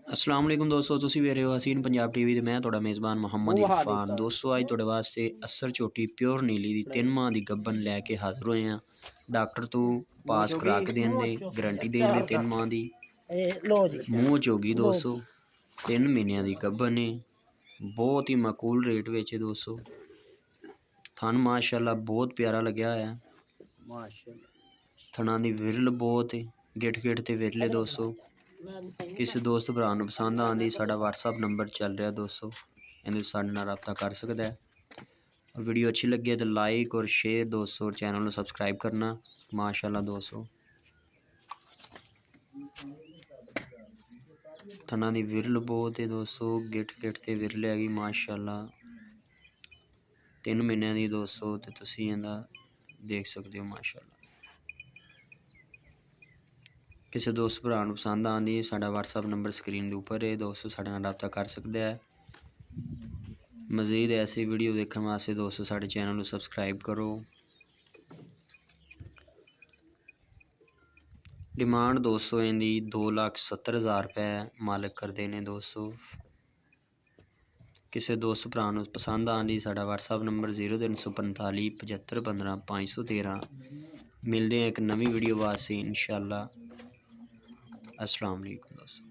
अस्सलाम वालेकुम दोस्तों, तुसी ਵੇਖ ਰਹੇ ਹੋ ਹਸੀਨ ਪੰਜਾਬ ਟੀਵੀ ਤੇ ਮੈਂ ਤੁਹਾਡਾ ਮੇਜ਼ਬਾਨ ਮੁਹੰਮਦ ਇਰਫਾਨ। ਦੋਸਤੋ ਅੱਜ ਤੁਹਾਡੇ ਵਾਸਤੇ ਅਸਰ ਝੋਟੀ ਪਿਓਰ ਨੀਲੀ ਦੀ 3 ਮਾਹ ਦੀ ਗੱਬਨ ਲੈ ਕੇ ਹਾਜ਼ਰ ਹੋਏ ਹਾਂ। ਡਾਕਟਰ ਤੋਂ ਪਾਸ ਕਰਾ ਕੇ ਦੇਣ ਦੇ ਗਰੰਟੀ ਦੇਣ ਦੇ 3 ਮਾਹ ਦੀ ਮੂੰਹ ਚੋਗੀ ਦੋਸਤੋ 3 ਮਹੀਨਿਆਂ ਦੀ ਗੱਬਨ ਨੇ। ਬਹੁਤ ਹੀ ਮਾਕੂਲ ਰੇਟ ਵਿੱਚ ਦੋਸਤੋ। ਥਣ ਮਾਸ਼ਾਅੱਲਾ ਬਹੁਤ ਪਿਆਰਾ ਲੱਗਿਆ ਹੋਇਆ ਮਾਸ਼ਾਅੱਲਾ। ਥਣਾਂ ਦੀ ਵਿਰਲ ਬਹੁਤ ਗਿੱਠ ਗਿੱਠ ਤੇ ਵਿਰਲੇ ਦੋਸਤੋ। किसी दोस्त भरा ਨੂੰ पसंद आती साड़ा WhatsApp नंबर चल रहा दोस्तों, इन्हें साढ़े नाल रब्ता कर सकता है। और वीडियो अच्छी लगी है तो लाइक और शेयर दोस्तों, और चैनल को सब्सक्राइब करना माशाल्लाह दोस्तों। थना दी विरल बहुत है दोस्तों, गिठ गिठ ते विरल हैगी माशाल्लाह। 3 महीनों की दोस्तों तो तुसीं इहदा देख सकते हो माशाल्लाह। किसी दोस्त भरा ਨੂੰ पसंद आती साड़ा WhatsApp नंबर स्क्रीन के उपर है दोस्तों, साढ़े नाल रब्ता कर सकता है। मज़ीद ऐसी वीडियो देखने वास्ते दोस्तों साढ़े चैनल को सब्सक्राइब करो। डिमांड दोस्तों इनकी 2,70,000 रुपये मालिक करते हैं दोस्तों। किसी दोस्त भरा ਨੂੰ पसंद आती साड़ा WhatsApp नंबर 0345 75 15 513। मिलते हैं एक नवी वीडियो वास्ते इंशाअल्लाह। अस्सलाम वालेकुम दोस्तों।